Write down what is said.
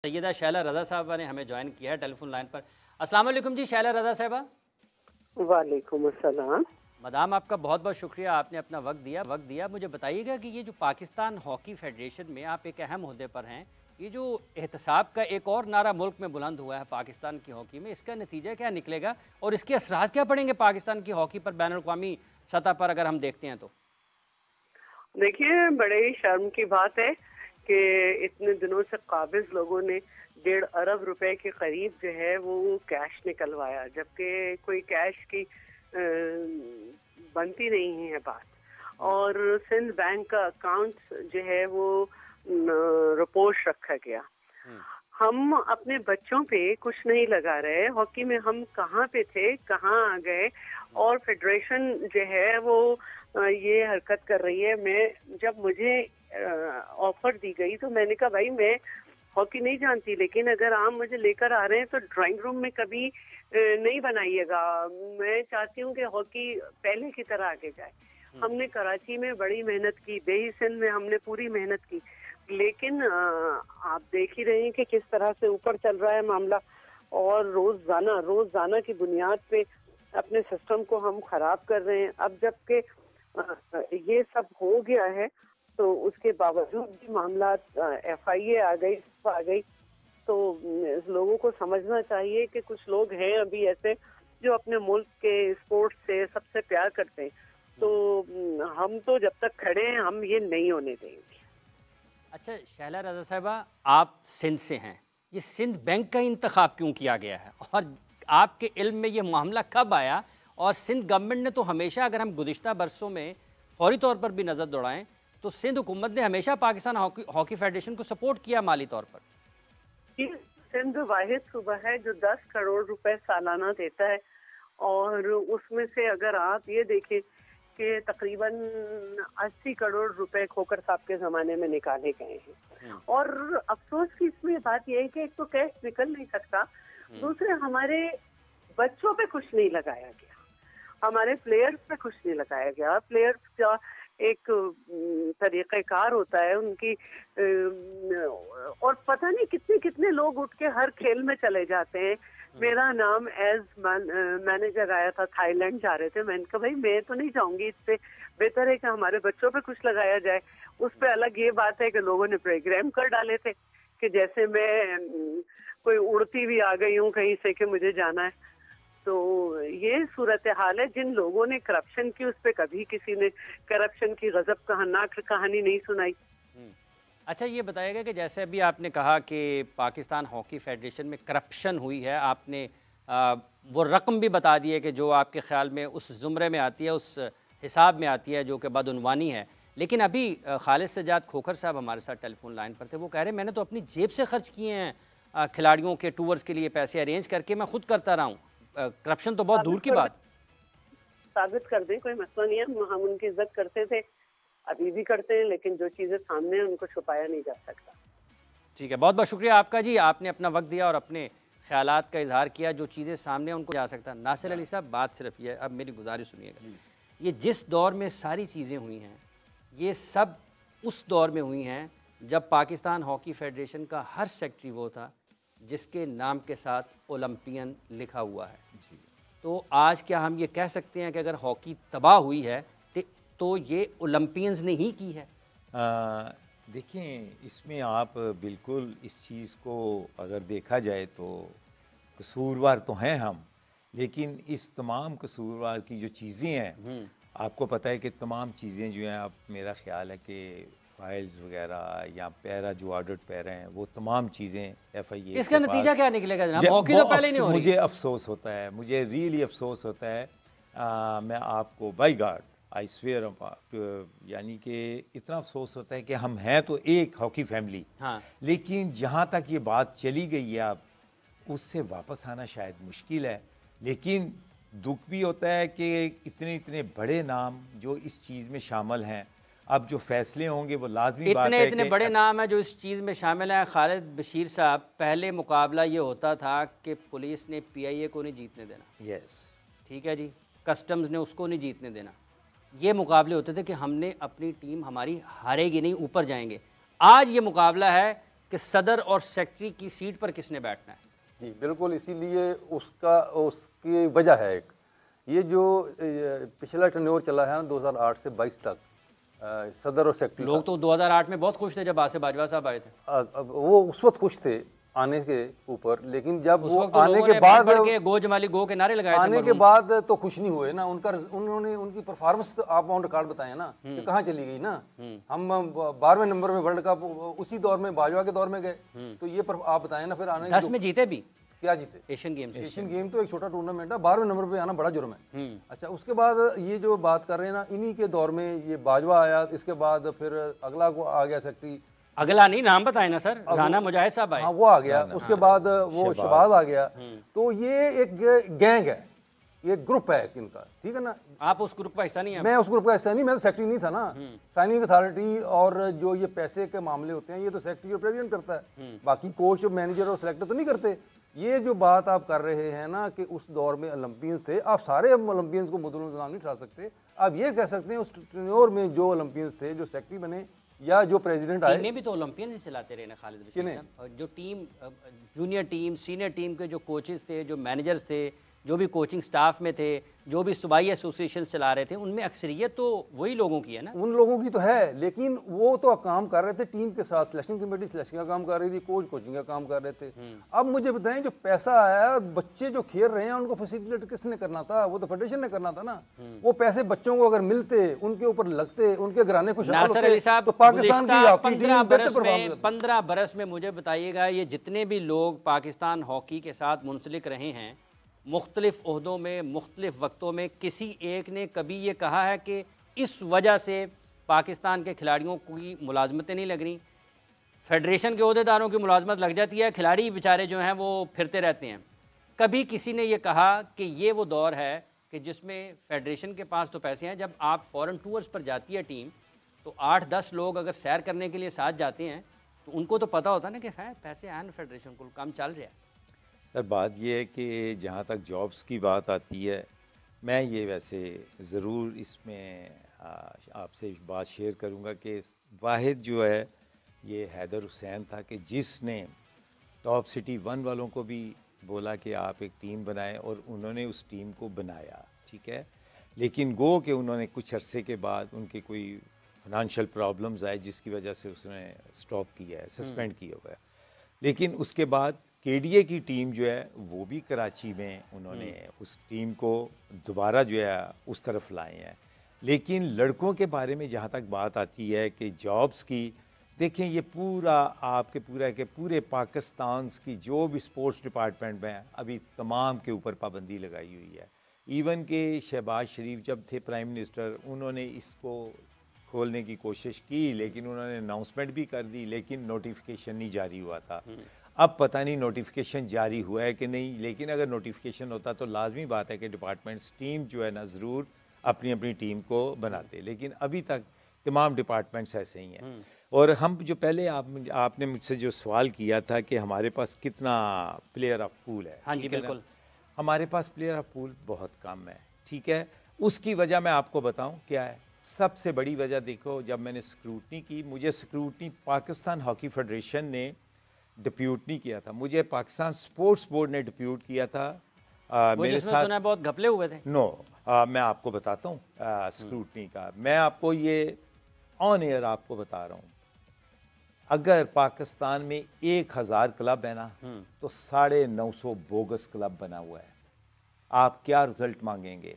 सैयदा शैला रज़ा साहबा ने हमें ज्वाइन किया है टेलीफोन लाइन पर। अस्सलाम वालेकुम जी शैला रज़ा साहबा। वालेकुम अस्सलाम। मदाम आपका बहुत बहुत शुक्रिया, आपने अपना वक्त दिया। मुझे बताइएगा कि ये जो पाकिस्तान हॉकी फेडरेशन में आप एक अहम ओहदे पर हैं, ये जो एहतसाब का एक और नारा मुल्क में बुलंद हुआ है पाकिस्तान की हॉकी में, इसका नतीजा क्या निकलेगा और इसके असरात क्या पड़ेंगे पाकिस्तान की हॉकी पर बैनुल अक़वामी सतह पर अगर हम देखते हैं तो? देखिए, बड़े ही शर्म की बात है कि इतने दिनों से काबिज लोगों ने 1.5 अरब रुपए के करीब जो है वो कैश निकलवाया, जबकि कोई कैश की बनती नहीं है बात। और सिंध बैंक का अकाउंट जो है वो रिपोर्ट रखा गया। हम अपने बच्चों पे कुछ नहीं लगा रहे, हॉकी में हम कहाँ पे थे, कहाँ आ गए, और फेडरेशन जो है वो ये हरकत कर रही है। जब मुझे ऑफर दी गई तो मैंने कहा भाई मैं हॉकी नहीं जानती, लेकिन अगर आप मुझे लेकर आ रहे हैं तो ड्राइंग रूम में कभी नहीं बनाइएगा। मैं चाहती हूँ कि हॉकी पहले की तरह आगे जाए। हमने कराची में बड़ी मेहनत की, बेही सिंध में हमने पूरी मेहनत की, लेकिन आप देख ही रहे हैं कि किस तरह से ऊपर चल रहा है मामला। और रोजाना की बुनियाद पे अपने सिस्टम को हम खराब कर रहे हैं। अब जबकि ये सब हो गया है तो उसके बावजूद भी मामला FIA आ गई तो लोगों को समझना चाहिए कि कुछ लोग हैं अभी ऐसे जो अपने मुल्क के स्पोर्ट्स से सबसे प्यार करते हैं। तो हम तो जब तक खड़े हैं हम ये नहीं होने देंगे। अच्छा शैला रज़ा साहबा, आप सिंध से हैं, ये सिंध बैंक का इंतखाब क्यों किया गया है और आपके इल्म में ये मामला कब आया? और सिंध गवर्नमेंट ने तो हमेशा, अगर हम गुज़िश्ता बरसों में फौरी तौर पर भी नज़र दौड़ाएं तो सिंध हुकूमत ने हमेशा पाकिस्तान हॉकी फेडरेशन को सपोर्ट किया माली तौर पर। सिंध वाहिद सूबा है जो 10 करोड़ रुपए सालाना देता है, और उसमें से अगर आप ये देखें कि तकरीबन 80 करोड़ रुपए खोकर साहब के ज़माने में निकाले गए हैं। और अफसोस की इसमें बात यह है कि एक तो कैश निकल नहीं सकता, दूसरे हमारे बच्चों पे कुछ नहीं लगाया गया, हमारे प्लेयर्स पे कुछ नहीं लगाया गया। प्लेयर्स का एक तरीक़ेकार होता है उनकी, और पता नहीं कितने कितने लोग उठ के हर खेल में चले जाते हैं। मेरा नाम एज मैनेजर आया था, थाईलैंड जा रहे थे, मैंने कहा भाई मैं तो नहीं जाऊंगी, इससे बेहतर है कि हमारे बच्चों पे कुछ लगाया जाए। उस पे अलग ये बात है कि लोगों ने प्रोग्राम कर डाले थे कि जैसे मैं कोई उड़ती हुई आ गई हूँ कहीं से कि मुझे जाना है। तो ये सूरत हाल है। जिन लोगों ने करप्शन की, उस पे कभी किसी ने करप्शन की गजब कहानी नहीं सुनाई। अच्छा ये बताइएगा कि जैसे अभी आपने कहा कि पाकिस्तान हॉकी फेडरेशन में करप्शन हुई है, आपने वो रकम भी बता दी है कि जो आपके ख्याल में उस ज़ुमरे में आती है, उस हिसाब में आती है जो कि बदउनवानी है। लेकिन अभी खालिद सज्जाद खोखर साहब हमारे साथ टेलीफोन लाइन पर थे, वो कह रहे मैंने तो अपनी जेब से खर्च किए हैं खिलाड़ियों के टूर्स के लिए, पैसे अरेंज करके मैं खुद करता रहा हूँ। करप्शन तो बहुत दूर की बात। साबित कर दें, कोई मसला नहीं है, हम उनकी इज्जत करते थे, अभी भी करते हैं, लेकिन जो चीज़ें सामने हैं उनको छुपाया नहीं जा सकता। ठीक है, बहुत बहुत शुक्रिया आपका जी, आपने अपना वक्त दिया और अपने ख्यालात का इजहार किया। जो चीज़ें सामने उनको जा सकता। नासिर अली साहब, बात सिर्फ ये, अब मेरी गुजारिश सुनिएगा, ये जिस दौर में सारी चीज़ें हुई हैं ये सब उस दौर में हुई हैं जब पाकिस्तान हॉकी फेडरेशन का हर सेक्रेटरी वो था जिसके नाम के साथ ओलंपियन लिखा हुआ है। तो आज क्या हम ये कह सकते हैं कि अगर हॉकी तबाह हुई है तो ये ओलंपियंस ने ही की है? देखें, इसमें आप बिल्कुल इस चीज़ को अगर देखा जाए तो कसूरवार तो हैं हम, लेकिन इस तमाम कसूरवार की जो चीज़ें हैं, आपको पता है कि तमाम चीज़ें जो हैं, आप मेरा ख्याल है कि फाइल्स वगैरह या पैरा जो ऑर्डर्ड पैरा हैं, वो तमाम चीज़ें FIA इसका नतीजा क्या निकलेगा जनाब? हॉकी तो पहले नहीं हो रही। मुझे अफसोस होता है, मुझे रियली अफसोस होता है। मैं आपको बाई गॉड आई स्वेयर, यानी कि इतना अफसोस होता है कि हम हैं तो एक हॉकी फैमिली, हाँ, लेकिन जहाँ तक ये बात चली गई है अब उससे वापस आना शायद मुश्किल है। लेकिन दुख भी होता है कि इतने इतने बड़े नाम जो इस चीज़ में शामिल हैं, अब जो फैसले होंगे वो लाजमी बात है। इतने बड़े नाम हैं जो इस चीज़ में शामिल हैं। खालिद बशीर साहब, पहले मुकाबला ये होता था कि पुलिस ने PIA को नहीं जीतने देना, यस, ठीक है जी, कस्टम्स ने उसको नहीं जीतने देना। ये मुकाबले होते थे कि हमने अपनी टीम हमारी हारेगी नहीं, ऊपर जाएंगे। आज ये मुकाबला है कि सदर और सेक्रेटरी की सीट पर किसने बैठना है। जी बिल्कुल, इसीलिए उसकी वजह है एक, ये जो पिछला टर्नओवर चला है 2008 से 22 तक सदर और सेक्रेटरी, लोग तो 2008 में बहुत खुश थे जब आसिफ बाजवा साहब आए थे। वो उस वक्त खुश थे आने के ऊपर, लेकिन जब उस वो वक्त तो आने लोगों के ने बाद बढ़ के गो जमाली गो के नारे लगाए थे, आने के बाद तो खुश नहीं हुए ना। उन्होंने उनकी परफॉर्मेंस तो आप ऑन रिकॉर्ड बताए ना कि कहाँ चली गई ना। हम 12वें नंबर में वर्ल्ड कप उसी दौर में, बाजवा के दौर में गए, तो ये आप बताएं ना। फिर आने 10 में जीते भी, क्या जीते? एशियन गेम तो एक छोटा टूर्नामेंट है, 12वें नंबर पे आना बड़ा जुर्म है। अच्छा, उसके बाद ये जो बात कर रहे हैं ना, इन्हीं के दौर में ये बाजवा आया, इसके बाद फिर अगला को आ गया सेक्रेटरी, अगला नहीं नाम बताए ना सर, राना मुजाहिद साहब आए। हाँ वो आ गया, उसके बाद वो शहबाज आ गया। तो ये एक गैंग है, ये ग्रुप है इनका, ठीक है ना। आप उस ग्रुप का हिस्सा नहीं है? मैं उस ग्रुप का हिस्सा नहीं, मैं तो सेक्रेटरी नहीं था ना। साइनिंग अथॉरिटी और जो ये पैसे के मामले होते हैं ये तो सेक्रेटरी और प्रेसिडेंट करता है, बाकी कोच मैनेजर और सिलेक्टर तो नहीं करते। ये जो बात आप कर रहे हैं ना कि उस दौर में ओलंपियंस थे, आप सारे ओलंपियंस को मुद्दों नहीं उठा सकते। आप ये कह सकते हैं उस टेन्योर में जो ओलंपियंस थे, जो सेक्रेटरी बने या जो प्रेसिडेंट आए, में भी तो ओलंपियन ही चलाते रहे ना खालिद रशीद साहब। जो team, junior team, senior team के जो कोचेस थे, जो मैनेजर्स थे, जो भी कोचिंग स्टाफ में थे, जो भी सूबाई एसोसिएशन चला रहे थे, उनमें अक्सरियत तो वही लोगों की है ना। उन लोगों की तो है, लेकिन वो तो काम कर रहे थे टीम के साथ। सिलेक्शन कमेटी सिलेक्शन का काम कर रही थी, कोच कोचिंग का काम कर रहे थे। अब मुझे बताएं, जो पैसा आया, बच्चे जो खेल रहे हैं उनको फैसिलिटेट किसने करना था? वो तो फेडरेशन ने करना था ना। वो पैसे बच्चों को अगर मिलते, उनके ऊपर लगते, उनके घराने खुश नासिर अली साहब, तो पाकिस्तान की 15 बरस में मुझे बताइएगा, ये जितने भी लोग पाकिस्तान हॉकी के साथ मुंसलिक रहे हैं मुख्तलिफ ओहदों में, मुख्तलिफ वक्तों में, किसी एक ने कभी ये कहा है कि इस वजह से पाकिस्तान के खिलाड़ियों की मुलाजमतें नहीं लग रही? फेडरेशन के ओहदेदारों की मुलाजमत लग जाती है, खिलाड़ी बेचारे जो हैं वो फिरते रहते हैं। कभी किसी ने ये कहा कि ये वो दौर है कि जिसमें फेडरेशन के पास तो पैसे हैं, जब आप फॉरेन टूर्स पर जाती है टीम तो 8-10 लोग अगर सैर करने के लिए साथ जाते हैं तो उनको तो पता होता है ना कि है पैसे हैं फेडरेशन को, काम चल रहा है। सर बात यह है कि जहाँ तक जॉब्स की बात आती है, मैं ये वैसे ज़रूर इसमें आपसे बात शेयर करूँगा कि वाहिद जो है ये हैदर हुसैन था कि जिसने टॉप सिटी 1 वालों को भी बोला कि आप एक टीम बनाएं, और उन्होंने उस टीम को बनाया, ठीक है। लेकिन गो कि उन्होंने कुछ अरसे के बाद उनके कोई फाइनेंशियल प्रॉब्लम्स आए जिसकी वजह से उसने स्टॉप किया है, सस्पेंड किया हुआ है। लेकिन उसके बाद केडीए की टीम जो है वो भी कराची में उन्होंने उस टीम को दोबारा जो है उस तरफ लाए हैं। लेकिन लड़कों के बारे में जहाँ तक बात आती है कि जॉब्स की, देखें ये पूरा आपके पूरे पाकिस्तान की जो भी स्पोर्ट्स डिपार्टमेंट में अभी तमाम के ऊपर पाबंदी लगाई हुई है। इवन के शहबाज शरीफ जब थे प्राइम मिनिस्टर, उन्होंने इसको खोलने की कोशिश की, लेकिन उन्होंने अनाउंसमेंट भी कर दी, लेकिन नोटिफिकेशन नहीं जारी हुआ था। अब पता नहीं नोटिफिकेशन जारी हुआ है कि नहीं, लेकिन अगर नोटिफिकेशन होता तो लाजमी बात है कि डिपार्टमेंट्स टीम जो है ना ज़रूर अपनी अपनी टीम को बनाते, लेकिन अभी तक तमाम डिपार्टमेंट्स ऐसे ही हैं। और हम जो पहले आपने मुझसे जो सवाल किया था कि हमारे पास कितना प्लेयर ऑफ पूल है, हाँ जी बिल्कुल, हमारे पास प्लेयर ऑफ पूल बहुत कम है, ठीक है। उसकी वजह मैं आपको बताऊं क्या है। सबसे बड़ी वजह देखो, जब मैंने स्क्रूटनी की, मुझे स्क्रूटनी पाकिस्तान हॉकी फेडरेशन ने डिप्यूट नहीं किया था, मुझे पाकिस्तान स्पोर्ट्स बोर्ड ने डिप्यूट किया था। मेरे साथ सुना बहुत घपले हुए थे। मैं आपको बताता हूँ स्क्रूटनी का, मैं आपको ये ऑन एयर आपको बता रहा हूँ। अगर पाकिस्तान में 1000 क्लब है ना तो 950 बोगस क्लब बना हुआ है। आप क्या रिजल्ट मांगेंगे?